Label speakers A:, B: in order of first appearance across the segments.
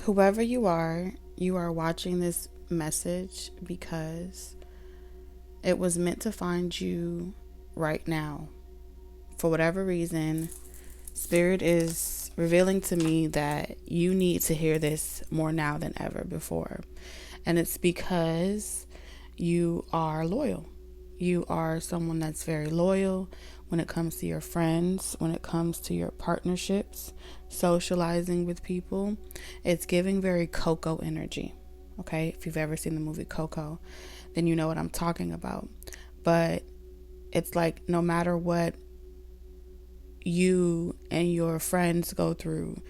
A: Whoever you are watching this message because it was meant to find you right now. For whatever reason, Spirit is revealing to me that you need to hear this more now than ever before. And it's because you are loyal. You are someone that's very loyal when it comes to your friends, when it comes to your partnerships, socializing with people. It's giving very Coco energy. Okay, if you've ever seen the movie Coco, then you know what I'm talking about. But it's like no matter what you and your friends go through,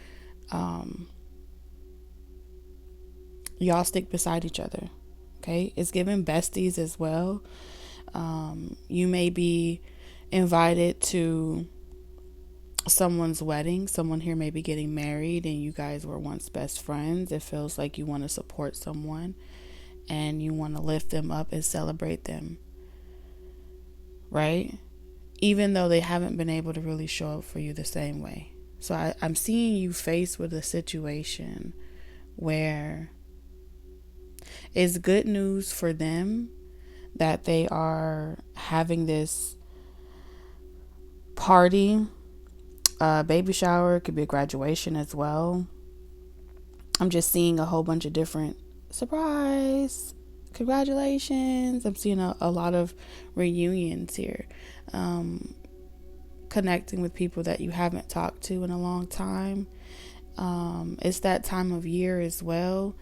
A: y'all stick beside each other. Okay, it's giving besties as well. You may be invited to someone's wedding. Someone here may be getting married and you guys were once best friends. It feels like you want to support someone and you want to lift them up and celebrate them, right? Even though they haven't been able to really show up for you the same way. So I'm seeing you faced with a situation where it's good news for them that they are having this party, baby shower, it could be a graduation as well. I'm just seeing a whole bunch of different surprise, congratulations. I'm seeing a lot of reunions here, connecting with people that you haven't talked to in a long time. It's that time of year as well.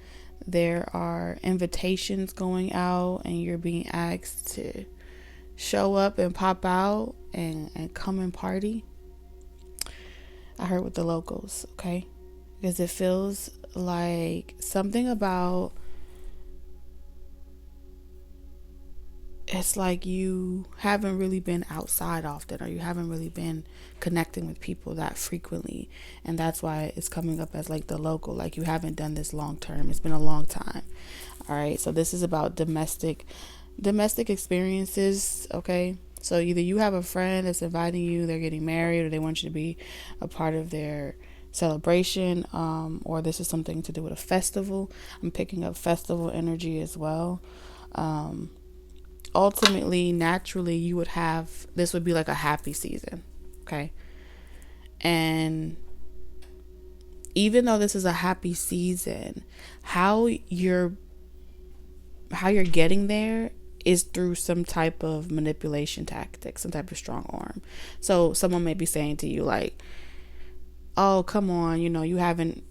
A: There are invitations going out and you're being asked to show up and pop out and come and party. I heard with the locals, okay? Because it feels like something about, it's like you haven't really been outside often, or you haven't really been connecting with people that frequently, and that's why it's coming up as like the local, like you haven't done this long term. It's been a long time. All right, so this is about domestic experiences. Okay, so either you have a friend that's inviting you, they're getting married, or they want you to be a part of their celebration, or this is something to do with a festival. I'm picking up festival energy as well. Ultimately, naturally, you would have, this would be like a happy season, okay? And even though this is a happy season, how you're getting there is through some type of manipulation tactic, some type of strong arm. So someone may be saying to you like, oh, come on, you haven't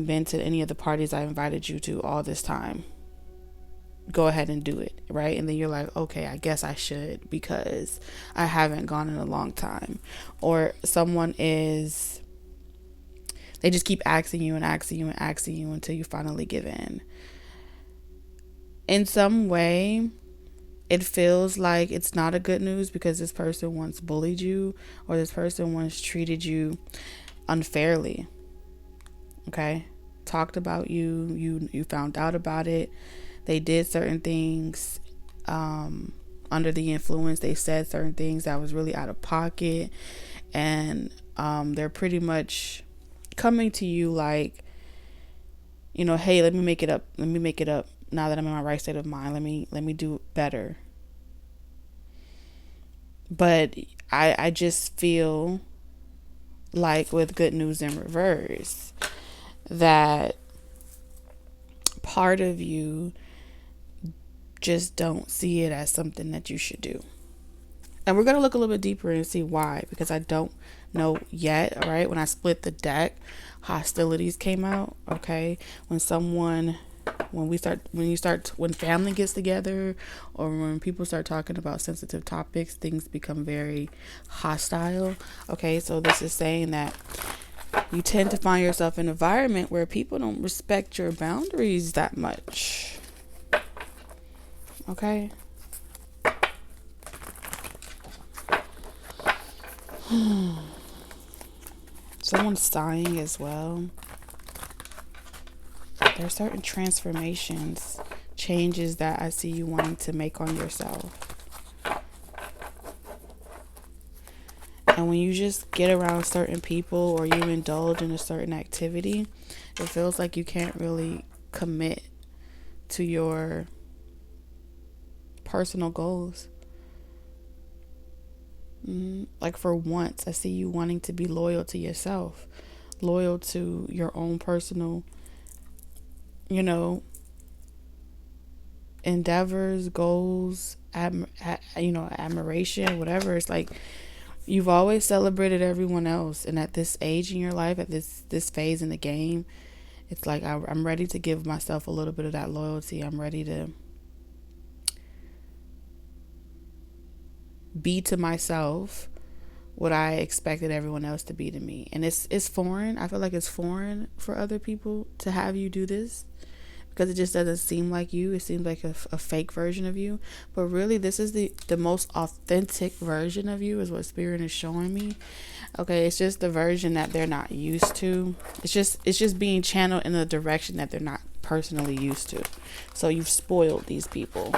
A: been to any of the parties I invited you to all this time. Go ahead and do it, right? And then you're like, okay, I guess I should because I haven't gone in a long time. Or someone they just keep asking you and asking you and asking you until you finally give in. In some way, it feels like it's not a good news because this person once bullied you or this person once treated you unfairly. Okay? Talked about you found out about it. They did certain things under the influence. They said certain things that was really out of pocket. And they're pretty much coming to you like, hey, let me make it up. Now that I'm in my right state of mind. Let me do better. But I just feel like with good news in reverse, that part of you just don't see it as something that you should do. And we're going to look a little bit deeper and see why, because I don't know yet. All right. When I split the deck, hostilities came out. Okay. When family gets together or when people start talking about sensitive topics, things become very hostile. Okay. So this is saying that you tend to find yourself in an environment where people don't respect your boundaries that much. Okay. Someone's sighing as well. There are certain transformations, changes that I see you wanting to make on yourself. And when you just get around certain people or you indulge in a certain activity, It feels like you can't really commit to your personal goals. Like for once, I see you wanting to be loyal to yourself, loyal to your own personal, you know, endeavors, goals, admiration, whatever. It's like you've always celebrated everyone else, and at this age in your life, at this phase in the game, it's like I'm ready to give myself a little bit of that loyalty. I'm ready to be to myself what I expected everyone else to be to me. And it's foreign. I feel like it's foreign for other people to have you do this, because it just doesn't seem like you. It seems like a fake version of you. But really, this is the most authentic version of you, is what Spirit is showing me. Okay, it's just the version that they're not used to. It's just being channeled in a direction that they're not personally used to. So you've spoiled these people.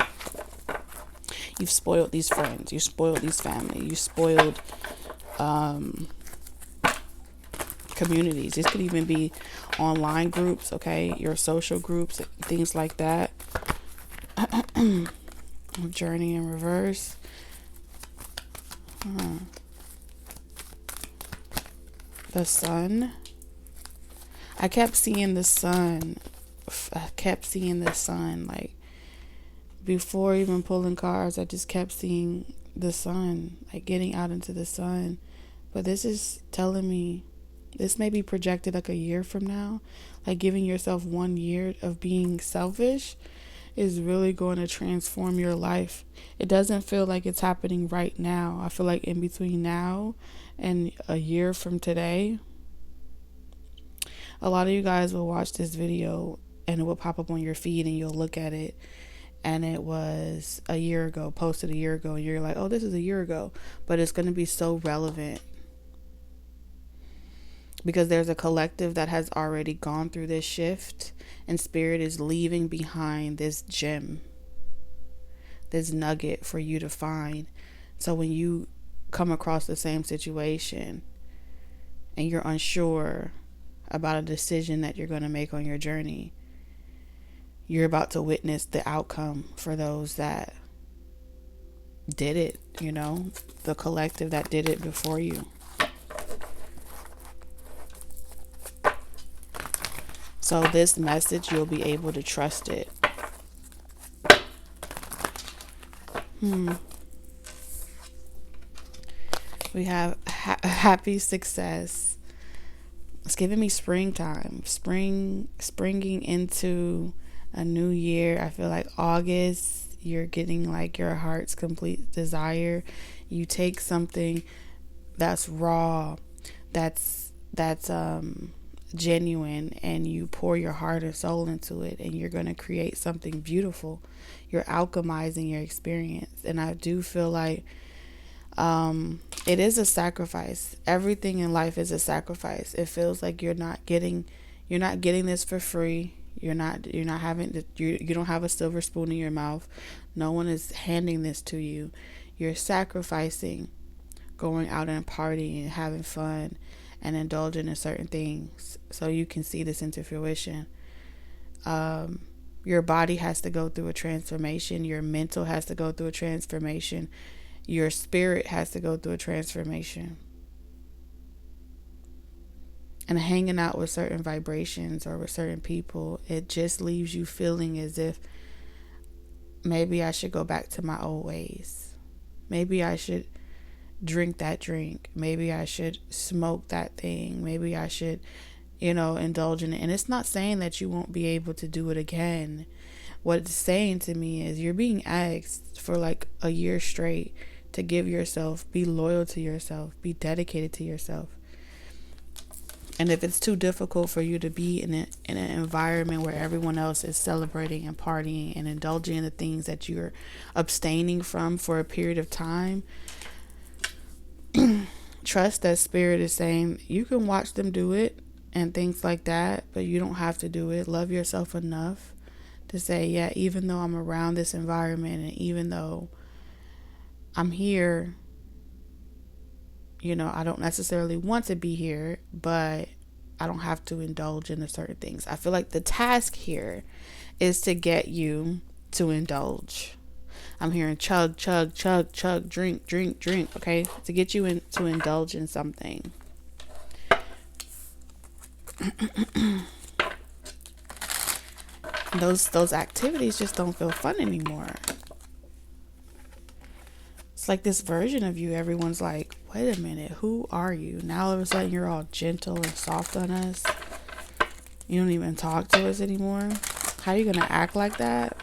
A: You've spoiled these friends. You spoiled these family. You spoiled communities. This could even be online groups, okay? Your social groups, things like that. Journey in reverse. The sun. I kept seeing the sun. Like before even pulling cards, I just kept seeing the sun, like getting out into the sun. But this is telling me this may be projected like a year from now. Like giving yourself 1 year of being selfish is really going to transform your life. It doesn't feel like it's happening right now. I feel like in between now and a year from today, a lot of you guys will watch this video and it will pop up on your feed and you'll look at it and it was a year ago, posted a year ago, and you're like, oh, this is a year ago. But it's going to be so relevant because there's a collective that has already gone through this shift, and Spirit is leaving behind this gem, this nugget for you to find. So when you come across the same situation and you're unsure about a decision that you're going to make on your journey, you're about to witness the outcome for those that did it, the collective that did it before you. So this message, you'll be able to trust it. We have happy success. It's giving me springtime, springing into a new year. I feel like August, you're getting like your heart's complete desire. You take something that's raw, that's genuine, and you pour your heart and soul into it, and you're going to create something beautiful. You're alchemizing your experience. And I do feel like it is a sacrifice. Everything in life is a sacrifice. It feels like you're not getting this for free. You don't have a silver spoon in your mouth. No one is handing this to you. You're sacrificing going out and partying and having fun and indulging in certain things so you can see this into fruition. Your body has to go through a transformation. Your mental has to go through a transformation. Your spirit has to go through a transformation. And hanging out with certain vibrations or with certain people, it just leaves you feeling as if maybe I should go back to my old ways. Maybe I should drink that drink. Maybe I should smoke that thing. Maybe I should, indulge in it. And it's not saying that you won't be able to do it again. What it's saying to me is you're being asked for like a year straight to give yourself, be loyal to yourself, be dedicated to yourself. And if it's too difficult for you to be in an environment where everyone else is celebrating and partying and indulging in the things that you're abstaining from for a period of time, trust that Spirit is saying you can watch them do it and things like that, but you don't have to do it. Love yourself enough to say, yeah, even though I'm around this environment and even though I'm here, I don't necessarily want to be here, but I don't have to indulge in the certain things. I feel like the task here is to get you to indulge. I'm hearing chug, chug, chug, chug, drink, drink, drink. Okay, to get you in to indulge in something. Those activities just don't feel fun anymore. It's like this version of you, everyone's like, wait a minute, who are you? Now all of a sudden you're all gentle and soft on us. You don't even talk to us anymore. How are you gonna act like that?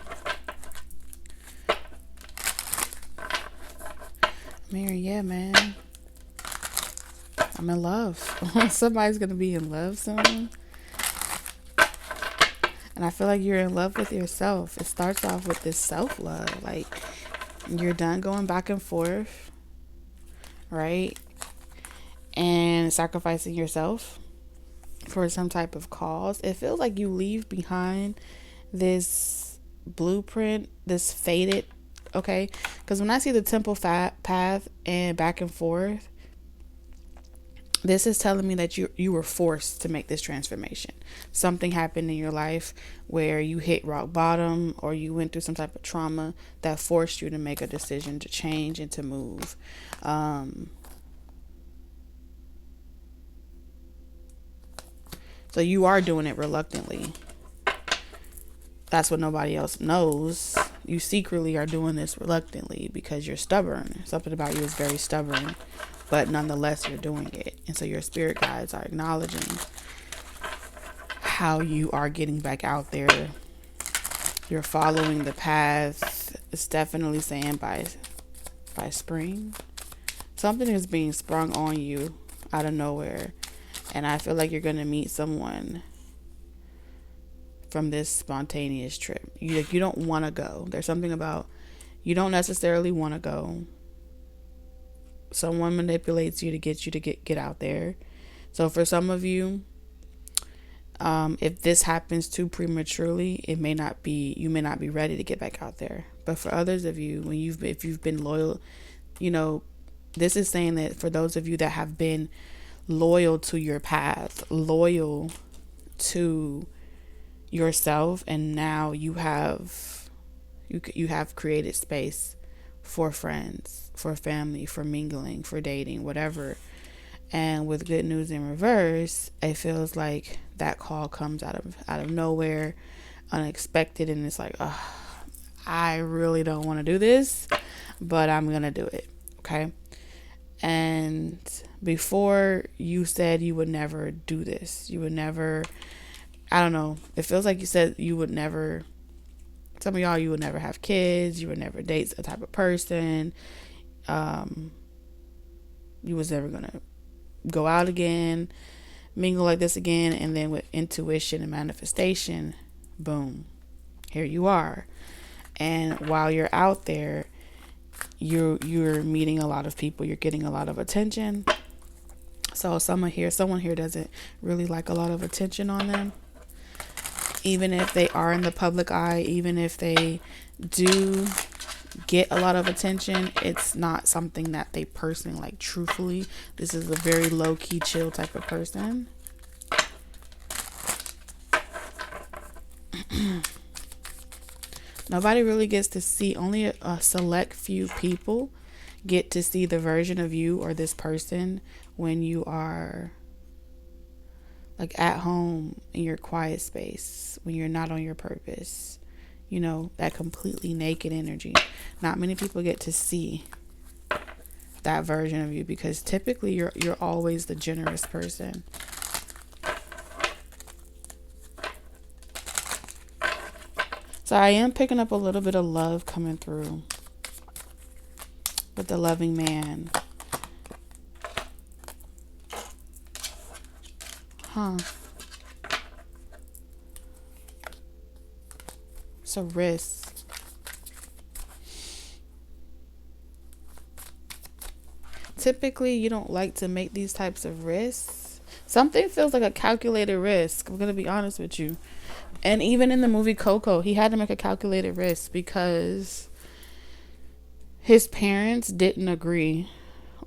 A: Mary, yeah, man. I'm in love. Somebody's gonna be in love soon. And I feel like you're in love with yourself. It starts off with this self-love. Like, you're done going back and forth, right? And sacrificing yourself for some type of cause. It feels like you leave behind this blueprint, this faded, okay? Because when I see the temple path and back and forth, this is telling me that you were forced to make this transformation. Something happened in your life where you hit rock bottom, or you went through some type of trauma that forced you to make a decision to change and to move. So you are doing it reluctantly. That's what nobody else knows. You secretly are doing this reluctantly because you're stubborn. Something about you is very stubborn, but nonetheless you're doing it. And so your spirit guides are acknowledging how you are getting back out there. You're following the path. It's definitely saying by spring, something is being sprung on you out of nowhere. And I feel like you're going to meet someone from this spontaneous trip. You don't want to go. There's something about you don't necessarily want to go. Someone manipulates you to get out there. So for some of you, if this happens too prematurely, you may not be ready to get back out there. But for others of you, if you've been loyal, this is saying that for those of you that have been loyal to your path, loyal to yourself, and now you have created space for friends, for family, for mingling, for dating, whatever. And with good news in reverse, it feels like that call comes out of nowhere, unexpected, and it's like, I really don't want to do this, but I'm gonna do it. Okay. And before, you said you would never do this. You would never, I don't know. It feels like you said you would never, some of y'all, you would never have kids. You would never date a type of person. You was never going to go out again, mingle like this again. And then with intuition and manifestation, boom, here you are. And while you're out there, you're meeting a lot of people. You're getting a lot of attention. So someone here doesn't really like a lot of attention on them. Even if they are in the public eye, even if they do get a lot of attention, it's not something that they personally like. Truthfully, this is a very low-key, chill type of person. Nobody really gets to see, only a select few people get to see the version of you or this person when you are like at home in your quiet space, when you're not on your purpose, that completely naked energy. Not many people get to see that version of you, because typically you're always the generous person. So I am picking up a little bit of love coming through with the loving man. It's a risk. Typically, you don't like to make these types of risks. Something feels like a calculated risk. I'm going to be honest with you. And even in the movie Coco, he had to make a calculated risk because his parents didn't agree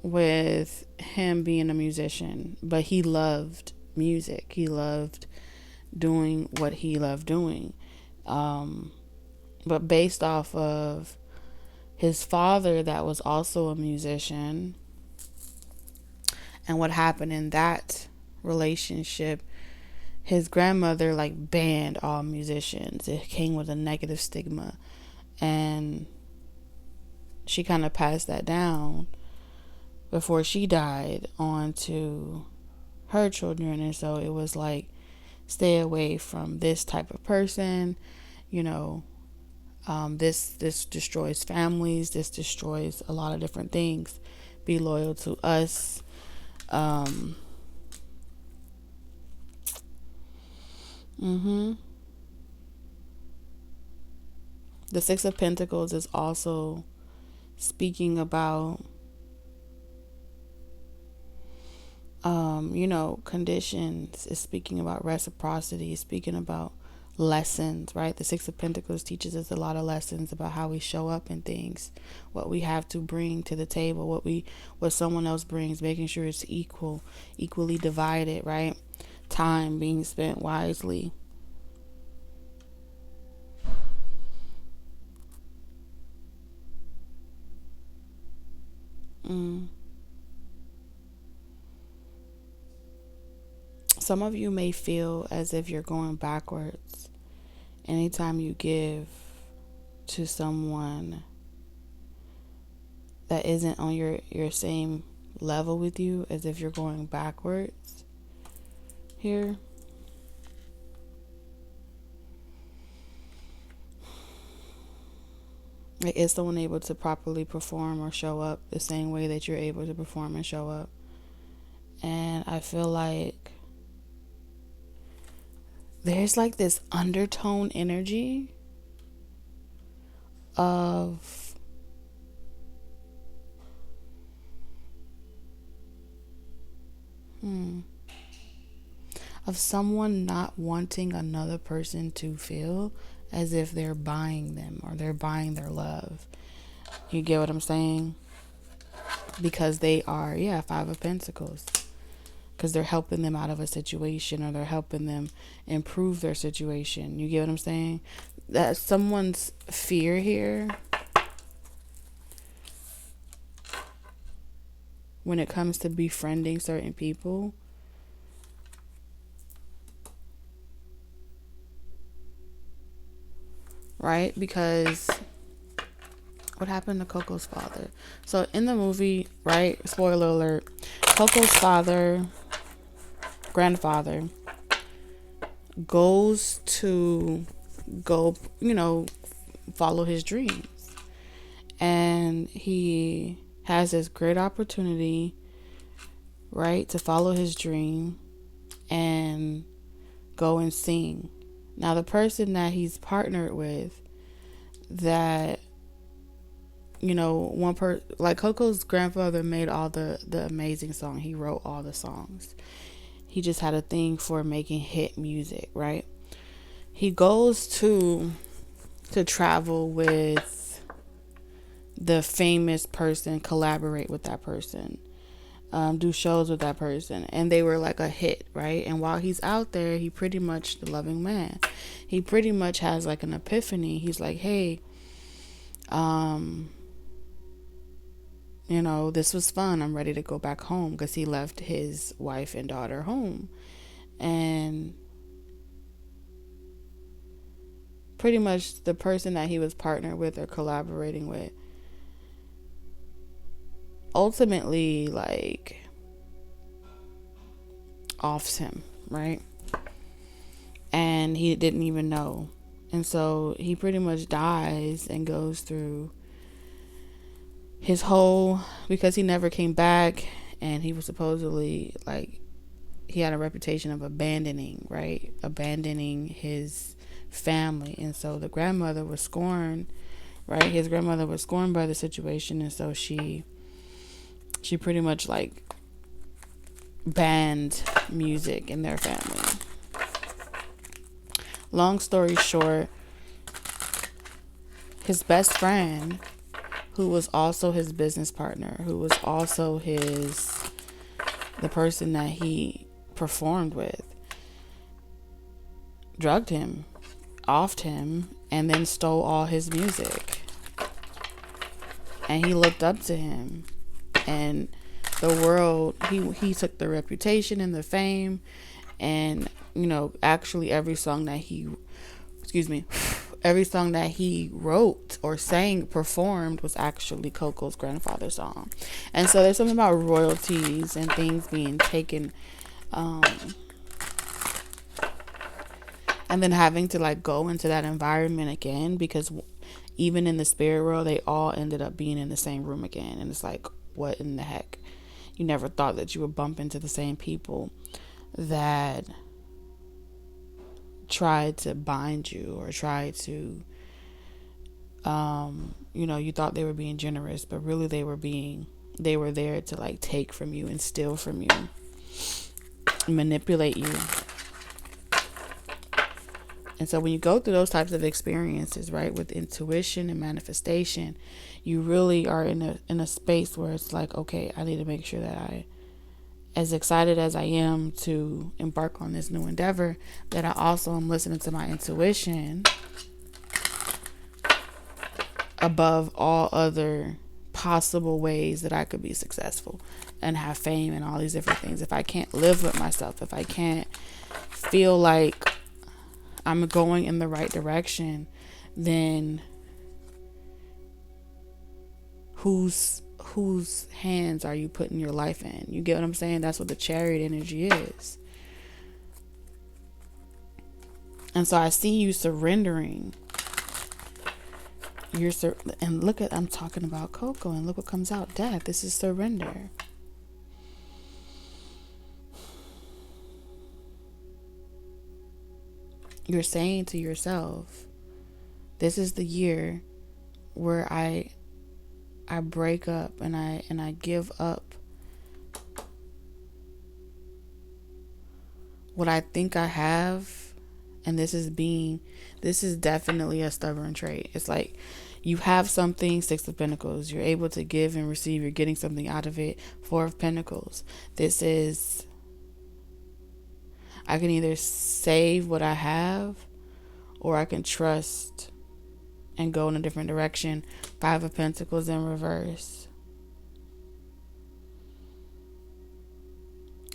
A: with him being a musician, but he loved music. He loved doing what he loved doing. But based off of his father, that was also a musician, and what happened in that relationship, his grandmother like banned all musicians. It came with a negative stigma, and she kind of passed that down before she died on to her children. And so it was like, stay away from this type of person, you know. This destroys families. This destroys a lot of different things. Be loyal to us. The Six of Pentacles is also speaking about, conditions. Is speaking about reciprocity. Is speaking about lessons, right? The Six of Pentacles teaches us a lot of lessons about how we show up in things, what we have to bring to the table, what someone else brings, making sure it's equally divided, right? Time being spent wisely. Some of you may feel as if you're going backwards anytime you give to someone that isn't on your same level with you, as if you're going backwards here. Like, is someone able to properly perform or show up the same way that you're able to perform and show up? And I feel like there's like this undertone energy of someone not wanting another person to feel as if they're buying them or they're buying their love. You get what I'm saying? Because they are, Five of Pentacles. Because they're helping them out of a situation, or they're helping them improve their situation. You get what I'm saying? That's someone's fear here when it comes to befriending certain people. Right? Because what happened to Coco's father? So in the movie, right? Spoiler alert. Coco's grandfather, goes to follow his dreams. And he has this great opportunity, right, to follow his dream and go and sing. Now, the person that he's partnered with, that, like Coco's grandfather made all the amazing song. He wrote all the songs. He just had a thing for making hit music, right? He goes to travel with the famous person, collaborate with that person, do shows with that person, and they were like a hit, right? And while he's out there, he pretty much, the loving man, he pretty much has like an epiphany. He's like, hey, this was fun. I'm ready to go back home, because he left his wife and daughter home. And pretty much the person that he was partnered with or collaborating with ultimately like offs him, right? And he didn't even know. And so he pretty much dies and goes through his whole, because he never came back, and he was supposedly like, he had a reputation of abandoning his family. And so the grandmother was scorned, right? His grandmother was scorned by the situation, and so she pretty much like banned music in their family. Long story short, his best friend, who was also his business partner, who was also the person that he performed with, drugged him, offed him, and then stole all his music. And he looked up to him, and the world, he took the reputation and the fame, and actually every song that he wrote or sang, performed, was actually Coco's grandfather's song. And so there's something about royalties and things being taken, and then having to like go into that environment again, because even in the spirit world, they all ended up being in the same room again. And it's like, what in the heck? You never thought that you would bump into the same people that tried to bind you or tried to, you thought they were being generous, but really they were there to like take from you and steal from you, manipulate you. And so when you go through those types of experiences, right, with intuition and manifestation, you really are in a space where it's like, okay, I need to make sure that I, as excited as I am to embark on this new endeavor, that I also am listening to my intuition above all other possible ways that I could be successful and have fame and all these different things. If I can't live with myself, if I can't feel like I'm going in the right direction, then whose hands are you putting your life in? You get what I'm saying? That's what the Chariot energy is. And so I see you surrendering. And look at, I'm talking about Coco, and look what comes out, death. This is surrender. You're saying to yourself, this is the year where I break up and I give up what I think I have. And this is definitely a stubborn trait. It's like you have something, 6 of Pentacles, you're able to give and receive, you're getting something out of it. 4 of Pentacles. This is, I can either save what I have, or I can trust and go in a different direction. 5 of Pentacles in reverse.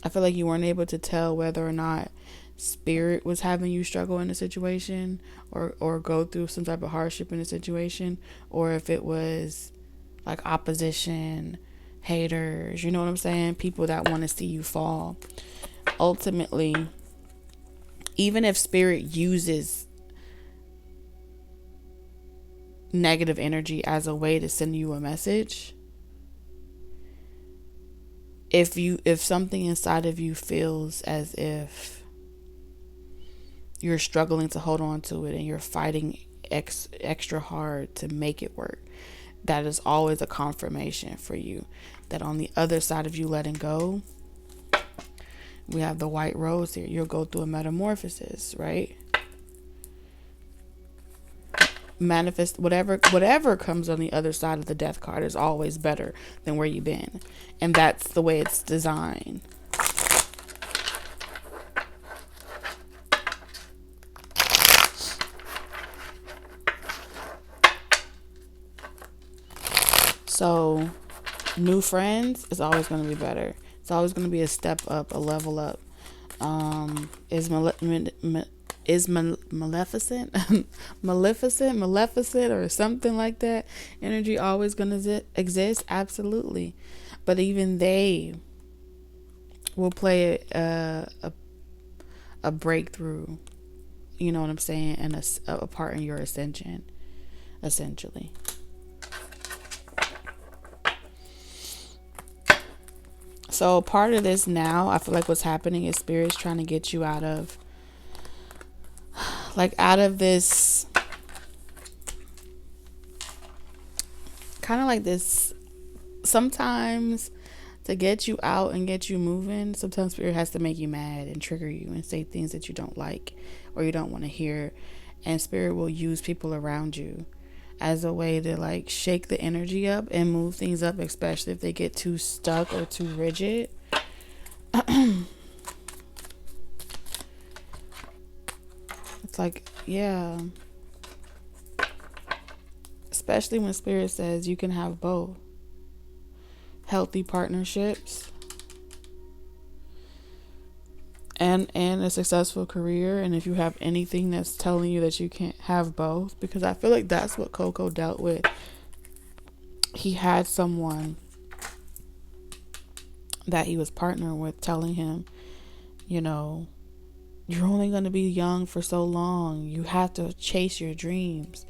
A: I feel like you weren't able to tell whether or not Spirit was having you struggle in a situation, or go through some type of hardship in a situation, or if it was like opposition, haters, you know what I'm saying? People that want to see you fall. Ultimately, even if Spirit uses negative energy as a way to send you a message, if something inside of you feels as if you're struggling to hold on to it and you're fighting extra hard to make it work, that is always a confirmation for you that on the other side of you letting go, we have the white rose here. You'll go through a metamorphosis, right? Manifest whatever comes on the other side of the death card is always better than where you've been. And that's the way it's designed. So, new friends is always going to be better. It's always going to be a step up, a level up. Is Maleficent, Maleficent, or something like that energy always going to exist? Absolutely. But even they will play a breakthrough, you know what I'm saying, and a part in your ascension, essentially. So part of this now, I feel like what's happening is Spirit's trying to get you out of this kind of like this, sometimes to get you out and get you moving, sometimes Spirit has to make you mad and trigger you and say things that you don't like or you don't want to hear. And Spirit will use people around you as a way to like shake the energy up and move things up, especially if they get too stuck or too rigid. It's like, yeah. Especially when Spirit says you can have both. Healthy partnerships and a successful career. And if you have anything that's telling you that you can't have both, because I feel like that's what Coco dealt with. He had someone that he was partnering with telling him, you know, you're only going to be young for so long. You have to chase your dreams.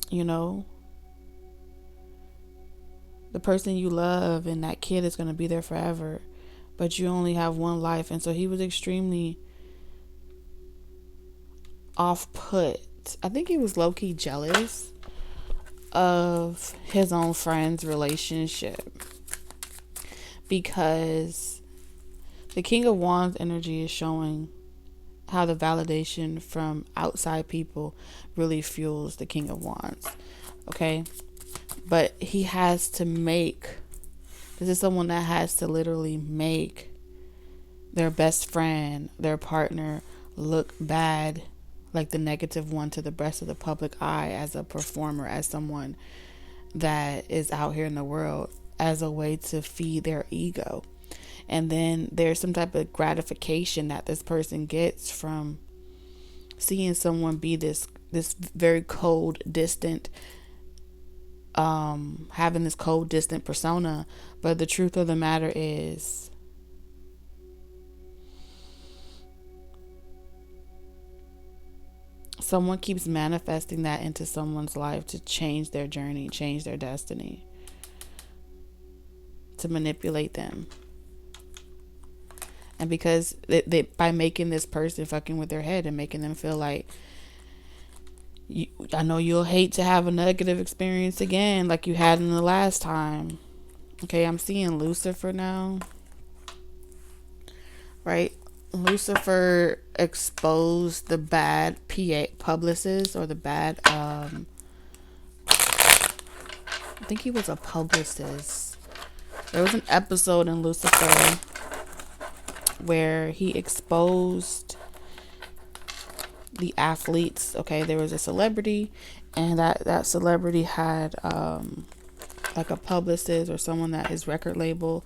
A: You know, the person you love and that kid is going to be there forever, but you only have one life. And so he was extremely off-put. I think he was low-key jealous of his own friend's relationship, because the King of Wands energy is showing how the validation from outside people really fuels the King of Wands. Okay? But he has to this is someone that has to literally make their best friend, their partner, look bad, like the negative one, to the rest of the public eye, as a performer, as someone that is out here in the world, as a way to feed their ego. And then there's some type of gratification that this person gets from seeing someone be this very cold, distant, having this cold, distant persona. But the truth of the matter is, someone keeps manifesting that into someone's life to change their journey, change their destiny, to manipulate them. And because they by making this person fucking with their head and making them feel like, I know you'll hate to have a negative experience again like you had in the last time. Okay, I'm seeing Lucifer now. Right? Lucifer exposed the bad publicist, or the bad, I think he was a publicist. There was an episode in Lucifer where he exposed the athletes. Okay, there was a celebrity, and that celebrity had like a publicist, or someone that his record label,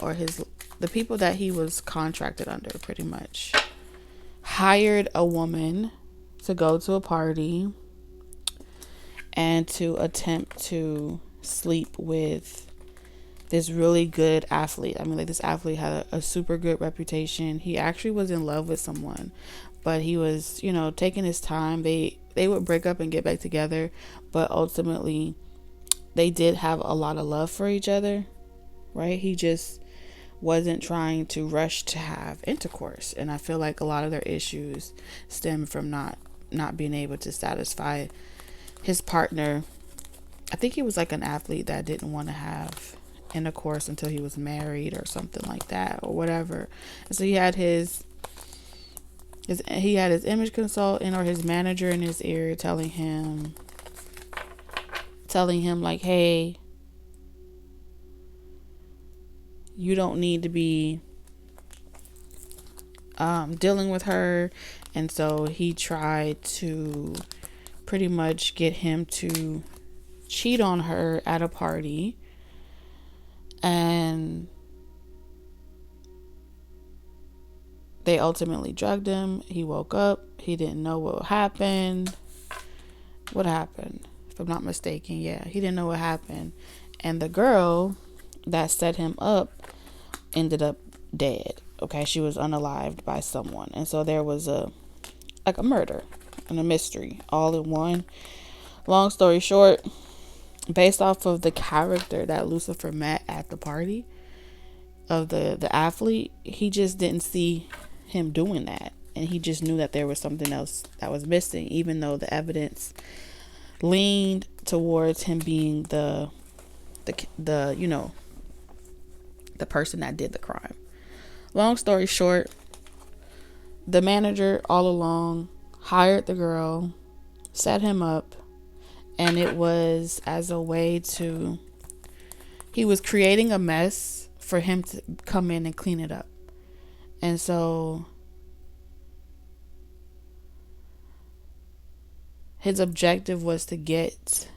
A: or the people that he was contracted under, pretty much hired a woman to go to a party and to attempt to sleep with this really good athlete. I mean, like, this athlete had a super good reputation. He actually was in love with someone, but he was, taking his time. They would break up and get back together, but ultimately they did have a lot of love for each other, right? He just wasn't trying to rush to have intercourse. And I feel like a lot of their issues stem from not being able to satisfy his partner. I think he was like an athlete that didn't want to have intercourse until he was married or something like that, or whatever. And so he had his image consultant, or his manager, in his ear telling him like, hey, you don't need to be dealing with her. And so he tried to pretty much get him to cheat on her at a party. And they ultimately drugged him. He woke up. He didn't know what happened. What happened? If I'm not mistaken, yeah, he didn't know what happened. And the girl that set him up ended up dead. Okay, she was unalived by someone. And so there was a murder and a mystery all in one. Long story short, based off of the character that Lucifer met at the party of the athlete, he just didn't see him doing that, and he just knew that there was something else that was missing, even though the evidence leaned towards him being the person that did the crime. Long story short, the manager all along hired the girl, set him up, and it was as a way to, he was creating a mess for him to come in and clean it up. And so his objective was to get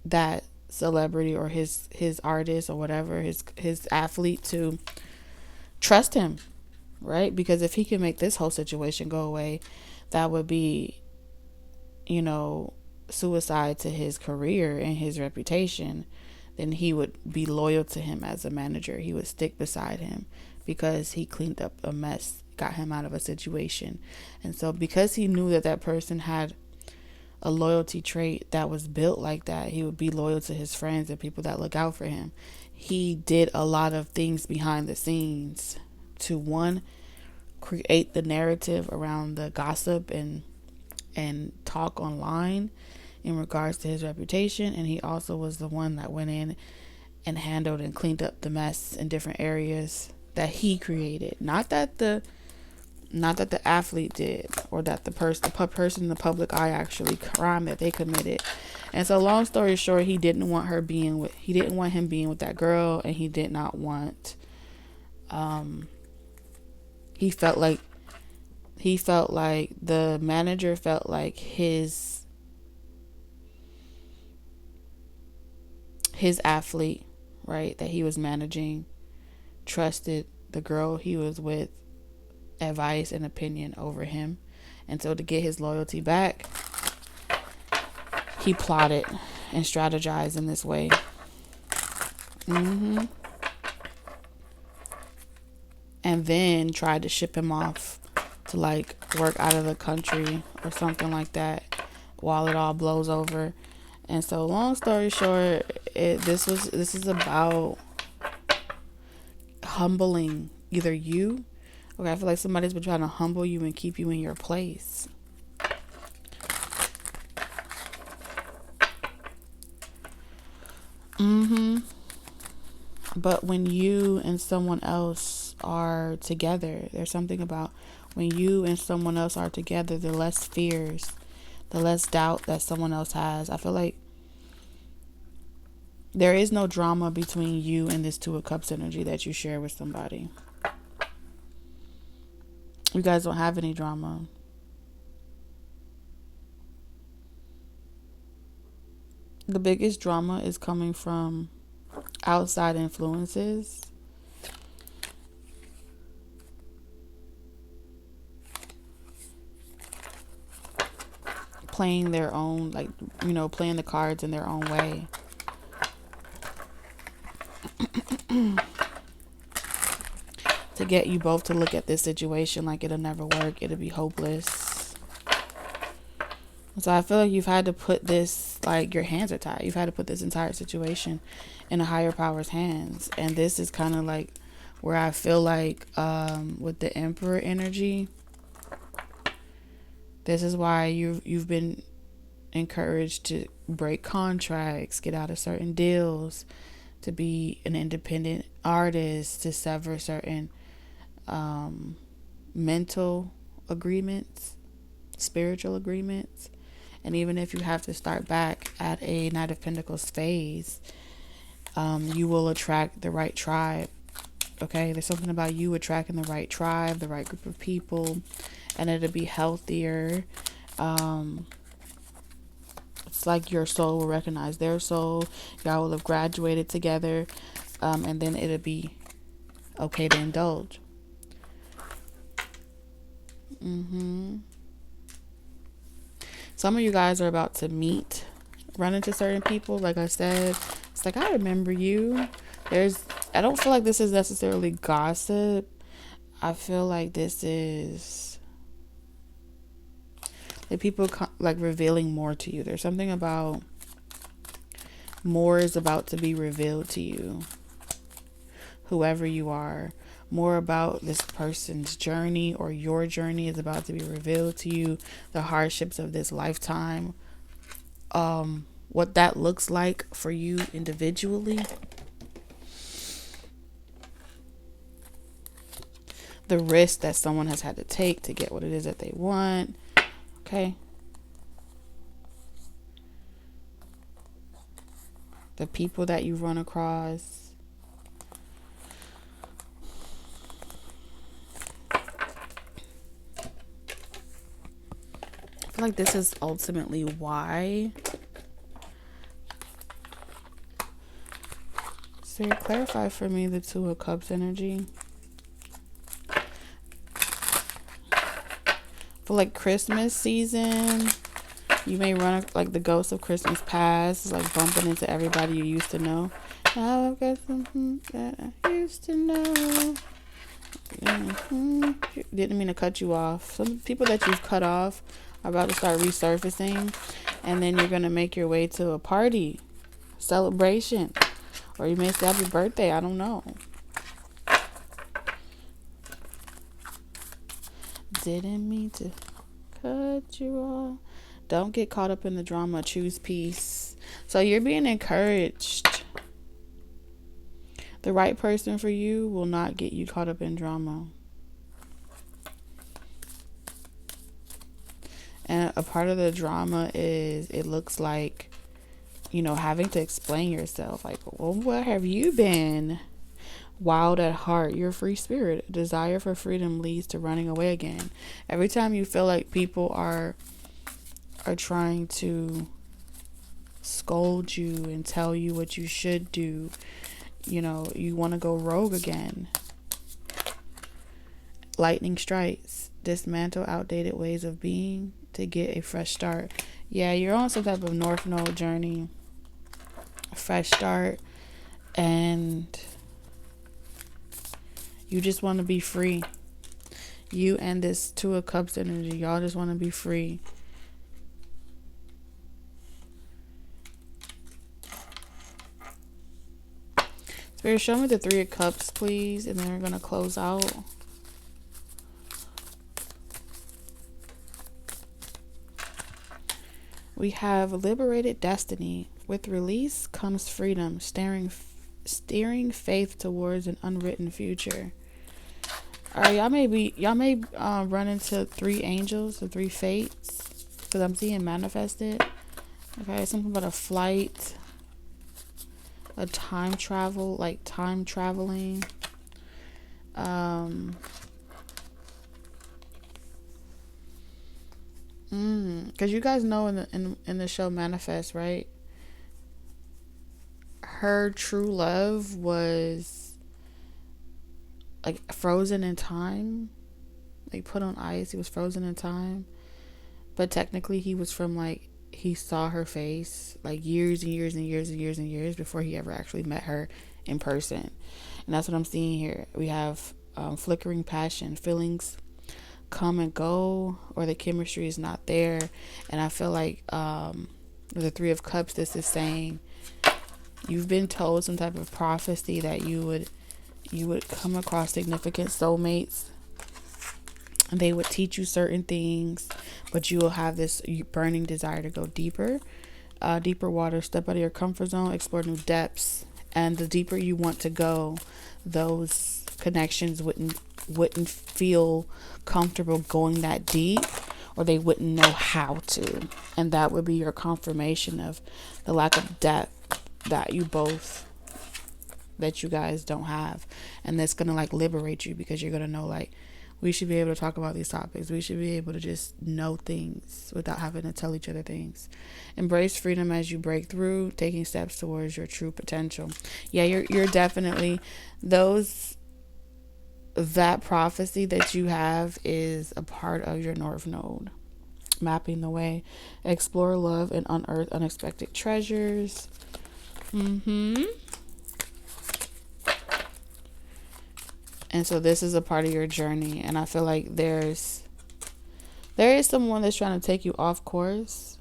A: that celebrity or his artist or whatever, his athlete to trust him, right? Because if he can make this whole situation go away, that would be, you know, suicide to his career and his reputation. Then he would be loyal to him as a manager. He would stick beside him because he cleaned up a mess, got him out of a situation. And so because he knew that that person had a loyalty trait that was built like that, he would be loyal to his friends and people that look out for him. He did a lot of things behind the scenes to, one, create the narrative around the gossip and talk online in regards to his reputation. And he also was the one that went in and handled and cleaned up the mess in different areas that he created. Not that the athlete did, or that the person in the public eye actually crime that they committed. And so long story short, he didn't want him being with that girl, and he did not want he felt like the manager felt like his athlete, right, that he was managing, trusted the girl he was with advice and opinion over him. And so to get his loyalty back, he plotted and strategized in this way. And then tried to ship him off to like work out of the country or something like that while it all blows over. And so long story short, this is about humbling either you. Okay, I feel like somebody's been trying to humble you and keep you in your place. But when you and someone else are together, there's something about when you and someone else are together, the less fears, the less doubt that someone else has. I feel like there is no drama between you and this Two of Cups energy that you share with somebody. You guys don't have any drama. The biggest drama is coming from outside influences. Playing their own, like, playing the cards in their own way. To get you both to look at this situation like it'll never work, it'll be hopeless. So I feel like you've had to put this, like, your hands are tied. You've had to put this entire situation in a higher power's hands. And this is kind of like where I feel like with the Emperor energy, this is why you've been encouraged to break contracts, get out of certain deals, to be an independent artist, to sever certain mental agreements, spiritual agreements. And even if you have to start back at a Knight of Pentacles phase, you will attract the right tribe. Okay, there's something about you attracting the right tribe, the right group of people, and it'll be healthier. It's like your soul will recognize their soul. Y'all will have graduated together, and then it'll be okay to indulge. Some of you guys are about to run into certain people. Like I said, it's like, I remember you. I don't feel like this is necessarily gossip. I feel like this is like people like revealing more to you. There's something about more is about to be revealed to you, whoever you are. More about this person's journey or your journey is about to be revealed to you. The hardships of this lifetime, what that looks like for you individually. The risk that someone has had to take to get what it is that they want. Okay. The people that you run across. I feel like this is ultimately why. So clarify for me the Two of Cups energy. For like Christmas season, you may run like the ghost of Christmas past. It's like bumping into everybody you used to know. Now I've got something that I used to know. Didn't mean to cut you off. Some people that you've cut off are about to start resurfacing, and then you're going to make your way to a party, celebration, or you may say happy birthday. I don't know. Didn't mean to cut you off. Don't get caught up in the drama. Choose peace. So you're being encouraged. The right person for you will not get you caught up in drama. And a part of the drama is, it looks like, you know, having to explain yourself. Like, well, where have you been? Wild at heart, you're a free spirit. A desire for freedom leads to running away again. Every time you feel like people are trying to scold you and tell you what you should do, you know, you want to go rogue again. Lightning strikes. Dismantle outdated ways of being to get a fresh start. Yeah, you're on some type of North Node journey. A fresh start. And you just want to be free. You and this Two of Cups energy, y'all just want to be free. Spirit, show me the Three of Cups, please, and then we're going to close out. We have liberated destiny. With release comes freedom, steering faith towards an unwritten future. All right, y'all may run into three angels or three fates, because I'm seeing manifested. Okay, something about a flight, a time travel, like time traveling. Because you guys know in the show Manifest, right? Her true love was like frozen in time, like put on ice. He was frozen in time, but technically he was from like, he saw her face like years and years and years and years and years before he ever actually met her in person. And that's what I'm seeing here. We have flickering passion, feelings come and go, or the chemistry is not there. And I feel like the Three of Cups, this is saying you've been told some type of prophecy that you would come across significant soulmates, and they would teach you certain things, but you will have this burning desire to go deeper, deeper water, step out of your comfort zone, explore new depths. And the deeper you want to go, those connections wouldn't feel comfortable going that deep, or they wouldn't know how to. And that would be your confirmation of the lack of depth that you guys don't have. And that's gonna like liberate you, because you're gonna know like, we should be able to talk about these topics. We should be able to just know things without having to tell each other things. Embrace freedom as you break through, taking steps towards your true potential. Yeah, you're definitely that prophecy that you have is a part of your North Node. Mapping the way. Explore love and unearth unexpected treasures. And so this is a part of your journey. And I feel like there is someone that's trying to take you off course,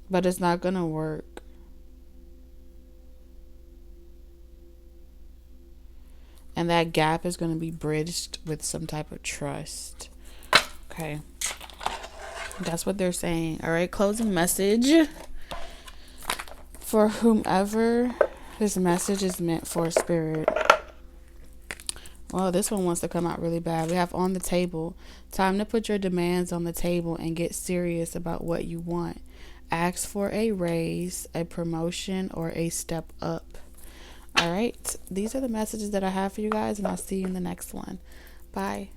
A: but it's not going to work. And that gap is going to be bridged with some type of trust. Okay. That's what they're saying. All right. Closing message for whomever this message is meant for, Spirit. Well, this one wants to come out really bad. We have on the table. Time to put your demands on the table and get serious about what you want. Ask for a raise, a promotion, or a step up. All right. These are the messages that I have for you guys, and I'll see you in the next one. Bye.